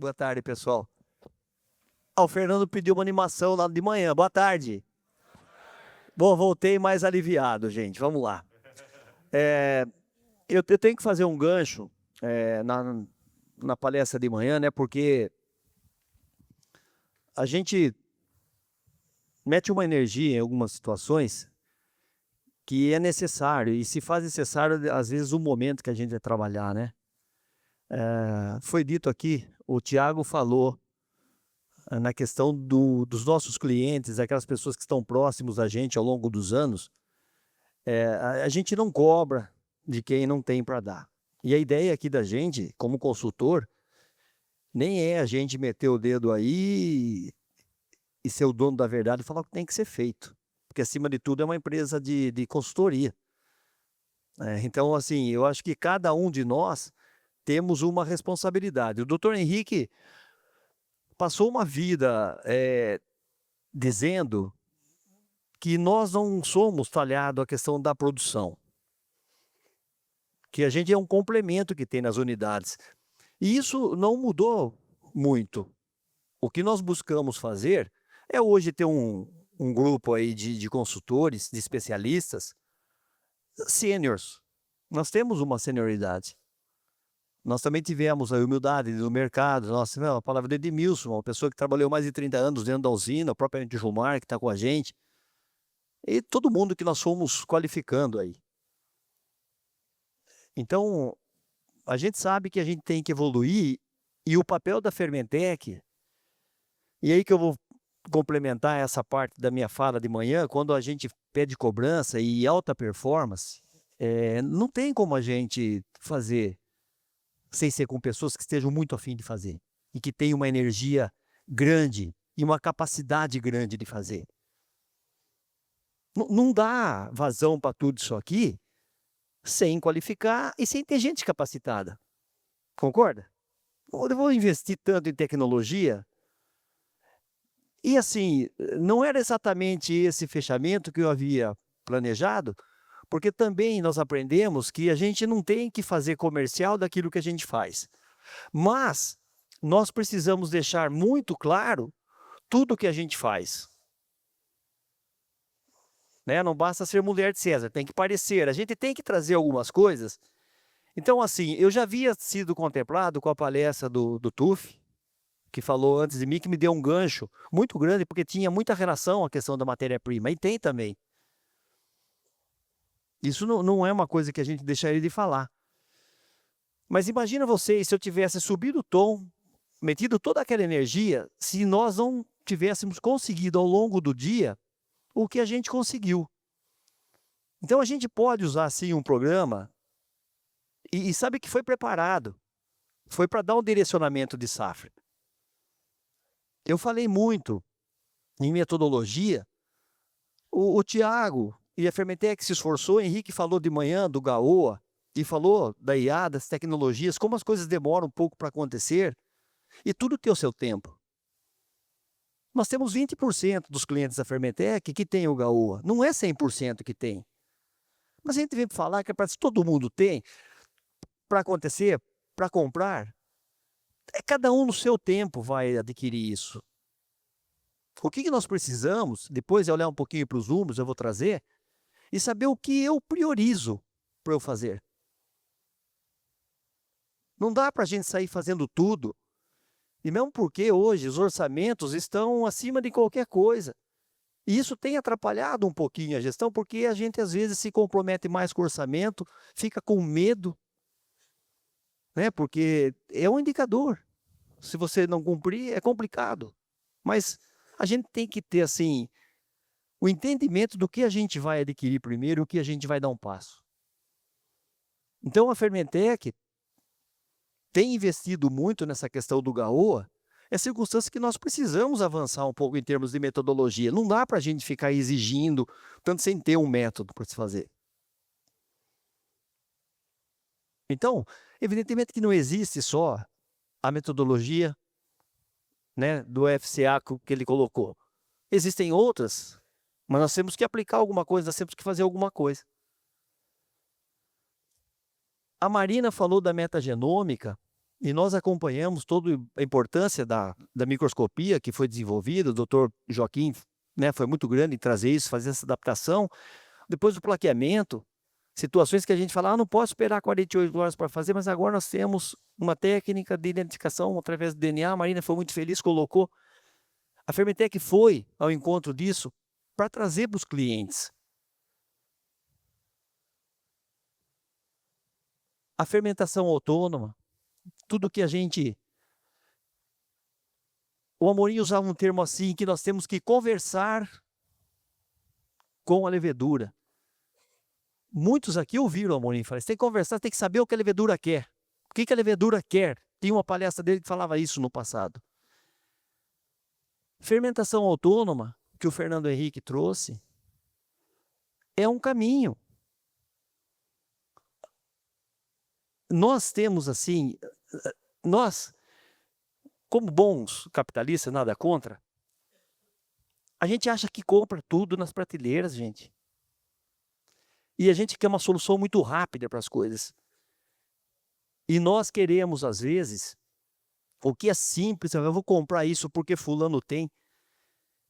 Boa tarde, pessoal. O Fernando pediu uma animação lá de manhã. Boa tarde. Bom, voltei mais aliviado, gente. Vamos lá. Eu tenho que fazer um gancho na palestra de manhã, né? Porque a gente mete uma energia em algumas situações que é necessário. E se faz necessário, às vezes, o momento que a gente vai trabalhar, né? Foi dito aqui, o Tiago falou na questão dos nossos clientes, aquelas pessoas que estão próximos a gente ao longo dos anos, a gente não cobra de quem não tem para dar. E a ideia aqui da gente, como consultor, nem é a gente meter o dedo aí e ser o dono da verdade e falar o que tem que ser feito. Porque, acima de tudo, é uma empresa de consultoria. Então, assim, eu acho que cada um de nós temos uma responsabilidade. O doutor Henrique passou uma vida dizendo que nós não somos talhados à questão da produção, que a gente é um complemento que tem nas unidades. E isso não mudou muito. O que nós buscamos fazer é hoje ter um grupo aí de consultores, de especialistas, sêniors. Nós temos uma senioridade. Nós também tivemos a humildade do mercado. Nós tivemos a palavra de Edmilson, uma pessoa que trabalhou mais de 30 anos dentro da usina, propriamente Gilmar, que está com a gente. E todo mundo que nós fomos qualificando aí. Então, a gente sabe que a gente tem que evoluir, e o papel da Fermentec, e aí que eu vou complementar essa parte da minha fala de manhã, quando a gente pede cobrança e alta performance, não tem como a gente fazer sem ser com pessoas que estejam muito afim de fazer e que tenham uma energia grande e uma capacidade grande de fazer. Não dá vazão para tudo isso aqui sem qualificar e sem ter gente capacitada. Concorda? Eu vou investir tanto em tecnologia e, assim, não era exatamente esse fechamento que eu havia planejado, porque também nós aprendemos que a gente não tem que fazer comercial daquilo que a gente faz. Mas nós precisamos deixar muito claro tudo o que a gente faz. Né? Não basta ser mulher de César, tem que parecer. A gente tem que trazer algumas coisas. Então, assim, eu já havia sido contemplado com a palestra do TUF, que falou antes de mim, que me deu um gancho muito grande, porque tinha muita relação à questão da matéria-prima, e tem também. Isso não é uma coisa que a gente deixaria de falar. Mas imagina vocês, se eu tivesse subido o tom, metido toda aquela energia, se nós não tivéssemos conseguido ao longo do dia o que a gente conseguiu. Então a gente pode usar sim um programa e sabe que foi preparado, foi para dar um direcionamento de safra. Eu falei muito em metodologia, o Tiago e a Fermentec se esforçou, o Henrique falou de manhã do GAOA, e falou da IA, das tecnologias, como as coisas demoram um pouco para acontecer, e tudo tem o seu tempo. Nós temos 20% dos clientes da Fermentec que tem o GAOA, não é 100% que tem. Mas a gente vem falar que é para todo mundo tem, para acontecer, para comprar, cada um no seu tempo vai adquirir isso. O que nós precisamos, depois de olhar um pouquinho para os números, eu vou trazer, e saber o que eu priorizo para eu fazer. Não dá para a gente sair fazendo tudo, e mesmo porque hoje os orçamentos estão acima de qualquer coisa. E isso tem atrapalhado um pouquinho a gestão, porque a gente às vezes se compromete mais com o orçamento, fica com medo, né? Porque é um indicador. Se você não cumprir, é complicado. Mas a gente tem que ter, assim, o entendimento do que a gente vai adquirir primeiro e o que a gente vai dar um passo. Então a Fermentec tem investido muito nessa questão do GAOA, é circunstância que nós precisamos avançar um pouco em termos de metodologia. Não dá para a gente ficar exigindo, tanto sem ter um método para se fazer. Então, evidentemente que não existe só a metodologia, né, do FCA que ele colocou. Existem outras, mas nós temos que aplicar alguma coisa, nós temos que fazer alguma coisa. A Marina falou da metagenômica, E nós acompanhamos toda a importância da microscopia que foi desenvolvida, o doutor Joaquim, né, foi muito grande em trazer isso, fazer essa adaptação. Depois do plaqueamento, situações que a gente fala: "Ah, não posso esperar 48 horas para fazer", mas agora nós temos uma técnica de identificação através do DNA, a Marina foi muito feliz, colocou. A Fermentec foi ao encontro disso para trazer para os clientes. A fermentação autônoma, tudo que a gente... O Amorim usava um termo assim, que nós temos que conversar com a levedura. Muitos aqui ouviram o Amorim falar: você tem que conversar, você tem que saber o que a levedura quer. O que a levedura quer? Tem uma palestra dele que falava isso no passado. Fermentação autônoma, que o Fernando Henrique trouxe, é um caminho. Nós temos assim, nós, como bons capitalistas, nada contra, a gente acha que compra tudo nas prateleiras, gente. E a gente quer uma solução muito rápida para as coisas. E nós queremos, às vezes, o que é simples, eu vou comprar isso porque fulano tem.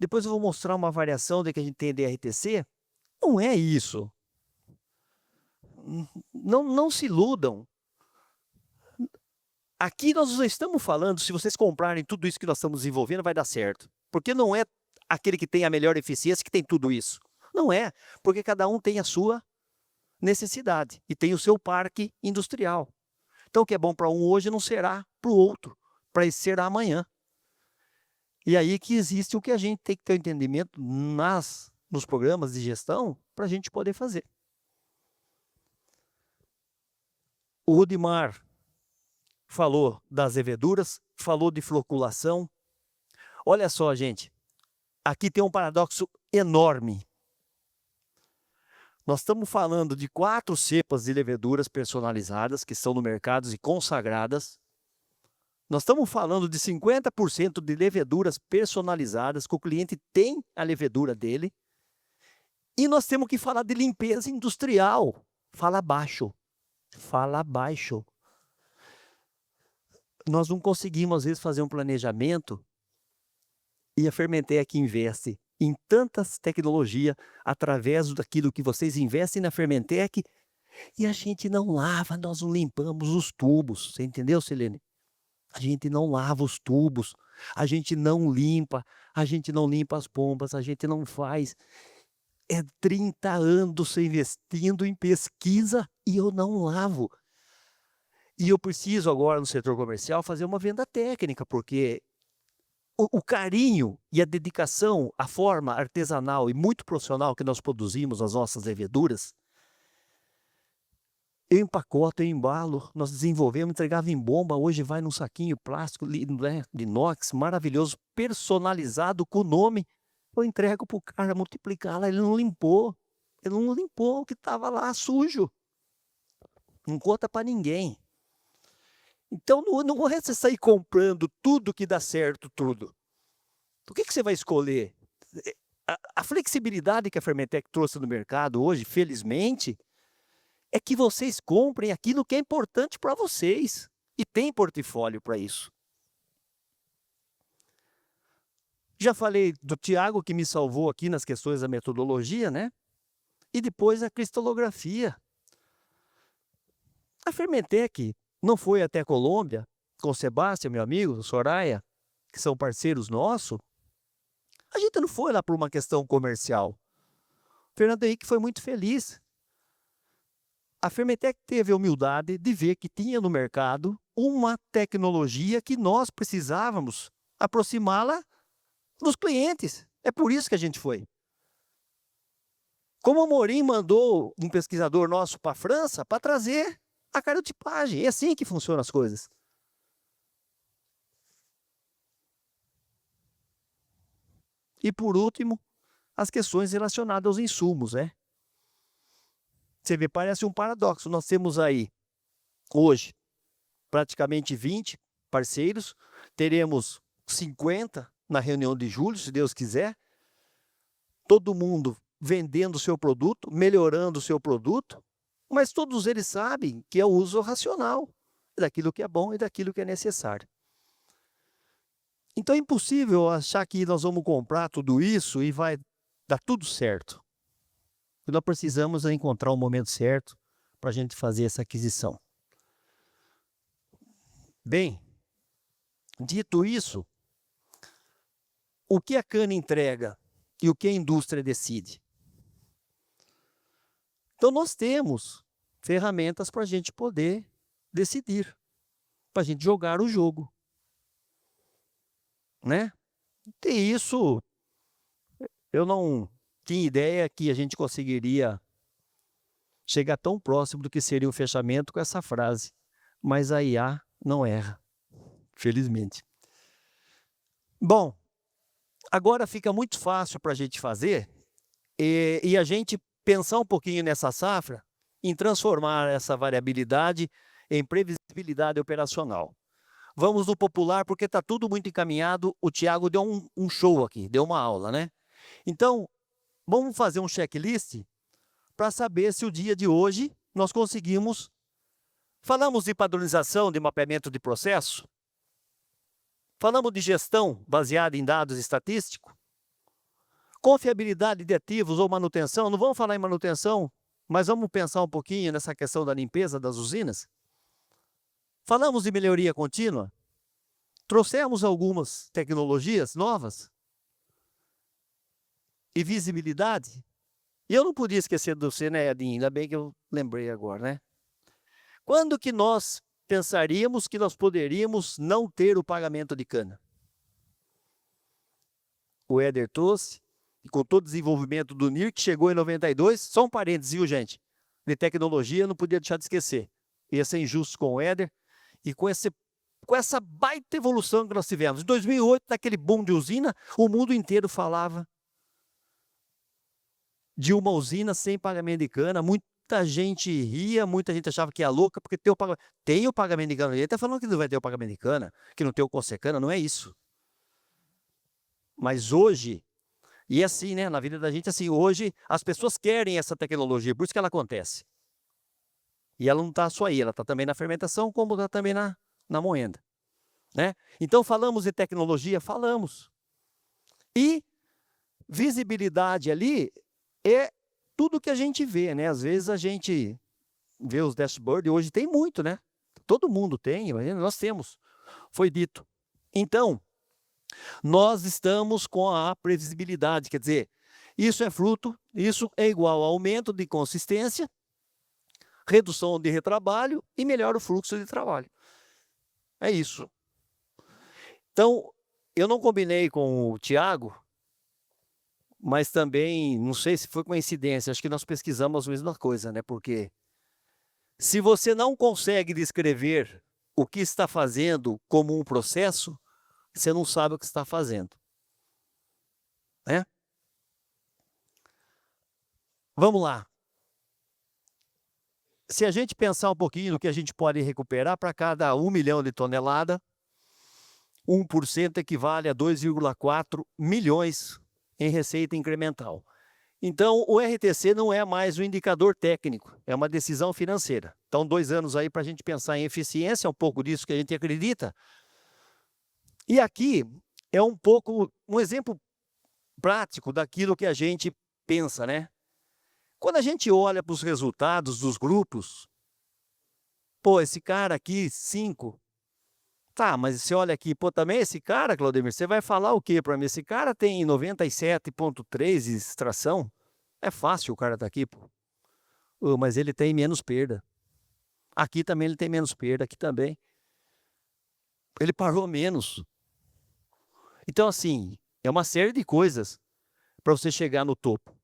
Depois eu vou mostrar uma variação de que a gente tem DRTC. Não é isso. Não se iludam. Aqui nós não estamos falando, se vocês comprarem tudo isso que nós estamos desenvolvendo, vai dar certo. Porque não é aquele que tem a melhor eficiência que tem tudo isso. Não é, porque cada um tem a sua necessidade e tem o seu parque industrial. Então o que é bom para um hoje não será para o outro, para esse será amanhã. E aí que existe o que a gente tem que ter entendimento nos programas de gestão para a gente poder fazer. O Rudimar falou das leveduras, falou de floculação. Olha só, gente, aqui tem um paradoxo enorme. Nós estamos falando de 4 cepas de leveduras personalizadas que estão no mercado e consagradas. Nós estamos falando de 50% de leveduras personalizadas, que o cliente tem a levedura dele. E nós temos que falar de limpeza industrial. Fala baixo. Fala baixo. Nós não conseguimos, às vezes, fazer um planejamento, e a Fermentec investe em tantas tecnologias através daquilo que vocês investem na Fermentec, e a gente não lava, nós não limpamos os tubos. Você entendeu, Silene? A gente não lava os tubos, a gente não limpa as bombas, a gente não faz. É 30 anos investindo em pesquisa e eu não lavo. E eu preciso agora, no setor comercial, fazer uma venda técnica, porque o carinho e a dedicação, a forma artesanal e muito profissional que nós produzimos as nossas leveduras, eu empacoto, eu embalo, nós desenvolvemos, entregava em bomba, hoje vai num saquinho plástico, né, de inox, maravilhoso, personalizado com o nome. Eu entrego para o cara multiplicar lá, ele não limpou o que estava lá sujo. Não conta para ninguém. Então não é você sair comprando tudo que dá certo, tudo. O que você vai escolher? A flexibilidade que a Fermentec trouxe no mercado hoje, felizmente, é que vocês comprem aquilo que é importante para vocês. E tem portfólio para isso. Já falei do Tiago, que me salvou aqui nas questões da metodologia, né? E depois a cristalografia. A Fermentec não foi até a Colômbia, com o Sebastião, meu amigo, o Soraya, que são parceiros nossos. A gente não foi lá por uma questão comercial. O Fernando Henrique foi muito feliz. A Fermentec teve a humildade de ver que tinha no mercado uma tecnologia que nós precisávamos aproximá-la dos clientes. É por isso que a gente foi. Como o Amorim mandou um pesquisador nosso para a França para trazer a cariotipagem. É assim que funcionam as coisas. E por último, as questões relacionadas aos insumos, né? Você vê, parece um paradoxo. Nós temos aí, hoje, praticamente 20 parceiros. Teremos 50 na reunião de julho, se Deus quiser. Todo mundo vendendo o seu produto, melhorando o seu produto. Mas todos eles sabem que é o uso racional. daquilo que é bom e daquilo que é necessário. Então é impossível achar que nós vamos comprar tudo isso e vai dar tudo certo. O que nós precisamos é encontrar o momento certo para a gente fazer essa aquisição. Bem, dito isso, o que a cana entrega e o que a indústria decide? Então nós temos ferramentas para a gente poder decidir, para a gente jogar o jogo, né? E isso, eu não tinha ideia que a gente conseguiria chegar tão próximo do que seria o fechamento com essa frase, mas a IA não erra, felizmente. Bom, agora fica muito fácil para a gente fazer e a gente pensar um pouquinho nessa safra em transformar essa variabilidade em previsibilidade operacional. Vamos no popular porque está tudo muito encaminhado. O Tiago deu um show aqui, deu uma aula, né? Então, vamos fazer um checklist para saber se o dia de hoje nós conseguimos. Falamos de padronização, de mapeamento de processo. Falamos de gestão baseada em dados estatísticos. Confiabilidade de ativos ou manutenção. Não vamos falar em manutenção, mas vamos pensar um pouquinho nessa questão da limpeza das usinas. Falamos de melhoria contínua. Trouxemos algumas tecnologias novas. E visibilidade. E eu não podia esquecer do você, né, Edinho? Ainda bem que eu lembrei agora, né? Quando que nós pensaríamos que nós poderíamos não ter o pagamento de cana? O Éder trouxe, e com todo o desenvolvimento do NIR, que chegou em 92, só um parênteses, viu, gente? De tecnologia, não podia deixar de esquecer. Ia ser injusto com o Éder, e com essa baita evolução que nós tivemos. Em 2008, naquele boom de usina, o mundo inteiro falava de uma usina sem pagamento de cana. Muita gente ria, muita gente achava que ia louca, porque tem o pagamento de cana. Ele está falando que não vai ter o pagamento de cana, que não tem o Consecana, não é isso. Mas hoje, e assim, né, na vida da gente, assim, hoje as pessoas querem essa tecnologia, por isso que ela acontece. E ela não está só aí, ela está também na fermentação, como está também na moenda, né? Então, falamos de tecnologia? Falamos. E visibilidade ali é tudo que a gente vê, né? Às vezes a gente vê os dashboards, hoje tem muito, né? Todo mundo tem, nós temos, foi dito. Então, nós estamos com a previsibilidade, quer dizer, isso é igual a aumento de consistência, redução de retrabalho e melhora o fluxo de trabalho. É isso. Então, eu não combinei com o Tiago, mas também, não sei se foi coincidência, acho que nós pesquisamos a mesma coisa, né? Porque se você não consegue descrever o que está fazendo como um processo, você não sabe o que está fazendo, né? Vamos lá. Se a gente pensar um pouquinho no que a gente pode recuperar para cada 1 milhão de tonelada, 1% equivale a 2,4 milhões em receita incremental. Então, o RTC não é mais um indicador técnico, é uma decisão financeira. Então, 2 anos aí para a gente pensar em eficiência, é um pouco disso que a gente acredita. E aqui é um pouco um exemplo prático daquilo que a gente pensa, né? Quando a gente olha para os resultados dos grupos, pô, esse cara aqui, 5. Tá, mas você olha aqui, pô, também esse cara, Claudemir, você vai falar o quê para mim? Esse cara tem 97,3 de extração. É fácil o cara tá aqui, pô. Mas ele tem menos perda. Aqui também ele tem menos perda, aqui também. Ele parou menos. Então, assim, é uma série de coisas para você chegar no topo.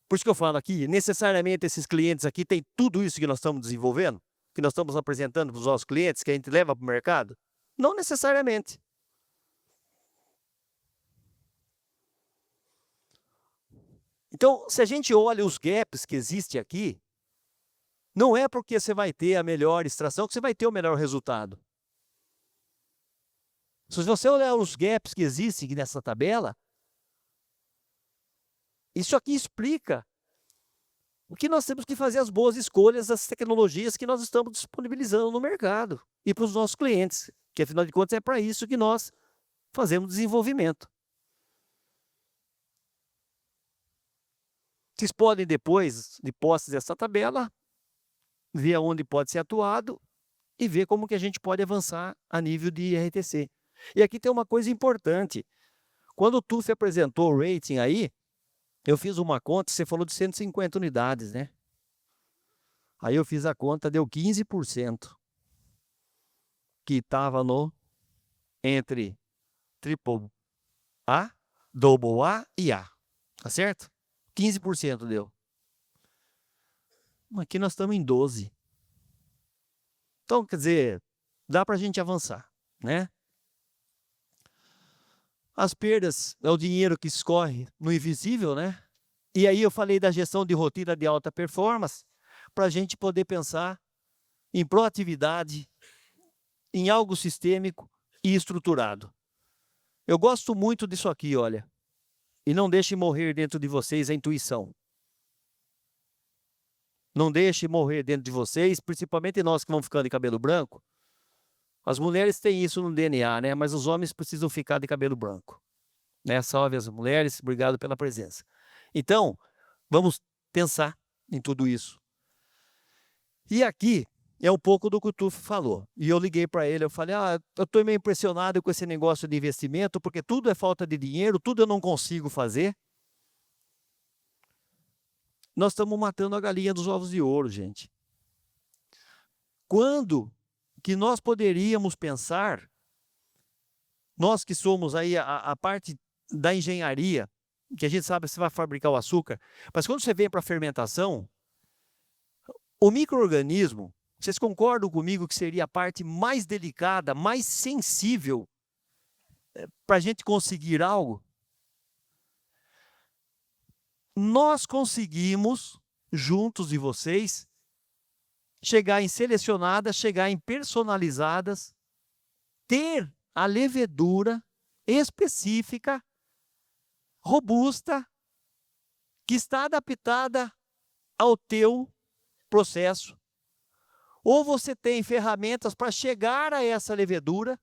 Por isso que eu falo aqui, necessariamente esses clientes aqui têm tudo isso que nós estamos desenvolvendo, que nós estamos apresentando para os nossos clientes, que a gente leva para o mercado? Não necessariamente. Então, se a gente olha os gaps que existem aqui, não é porque você vai ter a melhor extração que você vai ter o melhor resultado. Se você olhar os gaps que existem nessa tabela, isso aqui explica O que nós temos que fazer as boas escolhas das tecnologias que nós estamos disponibilizando no mercado e para os nossos clientes, que afinal de contas é para isso que nós fazemos desenvolvimento. Vocês podem depois, de posse dessa tabela, ver aonde pode ser atuado e ver como que a gente pode avançar a nível de IRTC. E aqui tem uma coisa importante. Quando o TUF apresentou o rating aí, eu fiz uma conta, você falou de 150 unidades, né? Aí eu fiz a conta, deu 15%, que estava no entre triple A, double A e A, tá certo? 15% deu. Aqui nós estamos em 12%. Então, quer dizer, dá para a gente avançar, né? As perdas é o dinheiro que escorre no invisível, né? E aí eu falei da gestão de rotina de alta performance, para a gente poder pensar em proatividade, em algo sistêmico e estruturado. Eu gosto muito disso aqui, olha. E não deixe morrer dentro de vocês a intuição. Não deixe morrer dentro de vocês, principalmente nós que vamos ficando de cabelo branco. As mulheres têm isso no DNA, né? Mas os homens precisam ficar de cabelo branco. Né? Salve as mulheres, obrigado pela presença. Então, vamos pensar em tudo isso. E aqui é um pouco do que o Tuf falou. E eu liguei para ele, eu falei, eu estou meio impressionado com esse negócio de investimento, porque tudo é falta de dinheiro, tudo eu não consigo fazer. Nós estamos matando a galinha dos ovos de ouro, gente. Quando que nós poderíamos pensar, nós que somos aí a parte da engenharia, que a gente sabe que você vai fabricar o açúcar, mas quando você vem para a fermentação, o micro-organismo, vocês concordam comigo que seria a parte mais delicada, mais sensível para a gente conseguir algo? Nós conseguimos, juntos de vocês, chegar em selecionadas, chegar em personalizadas, ter a levedura específica, robusta, que está adaptada ao teu processo. Ou você tem ferramentas para chegar a essa levedura.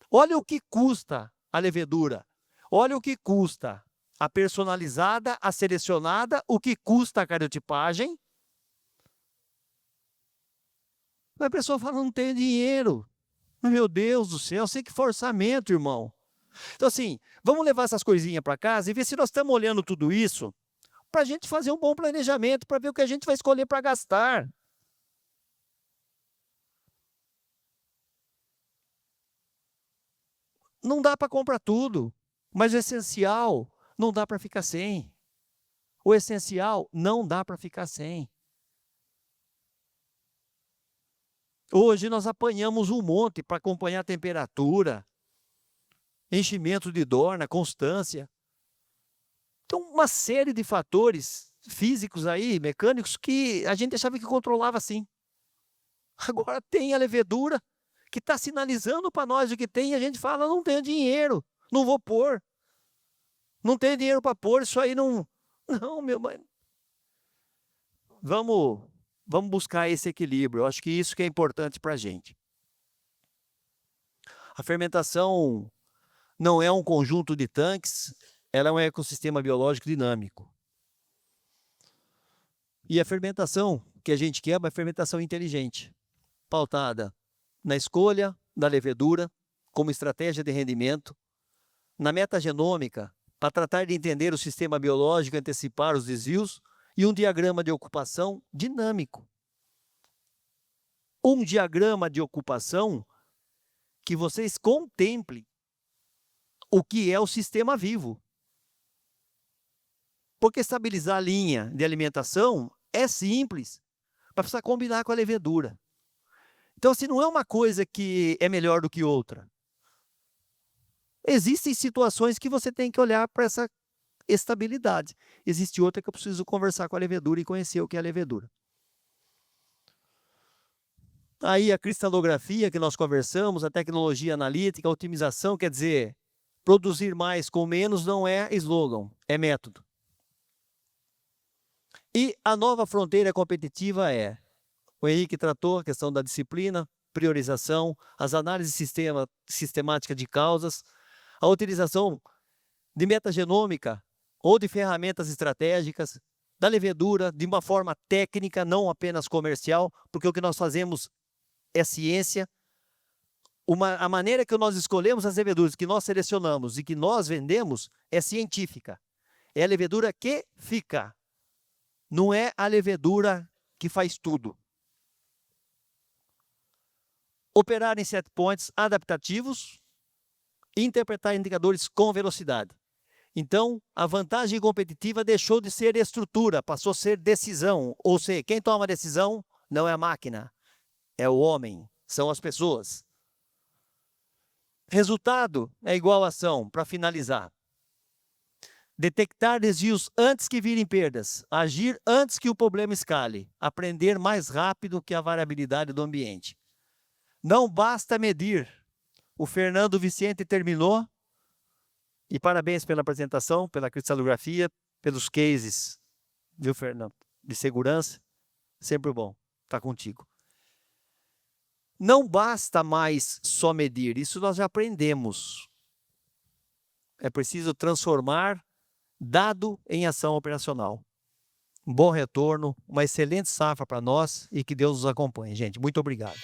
Olha o que custa a levedura. Olha o que custa a personalizada, a selecionada, o que custa a cariotipagem. A pessoa fala, não tenho dinheiro. Meu Deus do céu, sei que orçamento, irmão. Então assim, vamos levar essas coisinhas para casa e ver se nós estamos olhando tudo isso para a gente fazer um bom planejamento, para ver o que a gente vai escolher para gastar. Não dá para comprar tudo, mas o essencial não dá para ficar sem. O essencial não dá para ficar sem. Hoje nós apanhamos um monte para acompanhar a temperatura, enchimento de dorna, constância. Então, uma série de fatores físicos aí, mecânicos, que a gente achava que controlava assim. Agora tem a levedura que está sinalizando para nós o que tem e a gente fala, não tenho dinheiro, não vou pôr. Não tenho dinheiro para pôr, isso aí não... Não, meu mãe. Vamos buscar esse equilíbrio. Eu acho que isso que é importante para a gente. A fermentação não é um conjunto de tanques, ela é um ecossistema biológico dinâmico. E a fermentação que a gente quer é uma fermentação inteligente, pautada na escolha da levedura como estratégia de rendimento, na metagenômica, para tratar de entender o sistema biológico, antecipar os desvios, e um diagrama de ocupação dinâmico. Um diagrama de ocupação que vocês contemplem o que é o sistema vivo. Porque estabilizar a linha de alimentação é simples, mas precisa combinar com a levedura. Então, assim, não é uma coisa que é melhor do que outra. Existem situações que você tem que olhar para essa estabilidade. Existe outra que eu preciso conversar com a levedura e conhecer o que é a levedura. Aí a cristalografia que nós conversamos, a tecnologia analítica, a otimização, quer dizer, produzir mais com menos não é slogan, é método. E a nova fronteira competitiva o Henrique tratou a questão da disciplina, priorização, as análises sistemáticas de causas, a utilização de metagenômica ou de ferramentas estratégicas, da levedura, de uma forma técnica, não apenas comercial, porque o que nós fazemos é ciência. A maneira que nós escolhemos as leveduras, que nós selecionamos e que nós vendemos, é científica. É a levedura que fica. Não é a levedura que faz tudo. Operar em set points adaptativos e interpretar indicadores com velocidade. Então, a vantagem competitiva deixou de ser estrutura, passou a ser decisão. Ou seja, quem toma a decisão não é a máquina, é o homem, são as pessoas. Resultado é igual a ação, para finalizar. Detectar desvios antes que virem perdas, agir antes que o problema escale, aprender mais rápido que a variabilidade do ambiente. Não basta medir. O Fernando Vicente terminou. E parabéns pela apresentação, pela cristalografia, pelos cases, viu, Fernando? De segurança, sempre bom estar contigo. Não basta mais só medir, isso nós já aprendemos. É preciso transformar dado em ação operacional. Um bom retorno, uma excelente safra para nós e que Deus nos acompanhe, gente. Muito obrigado.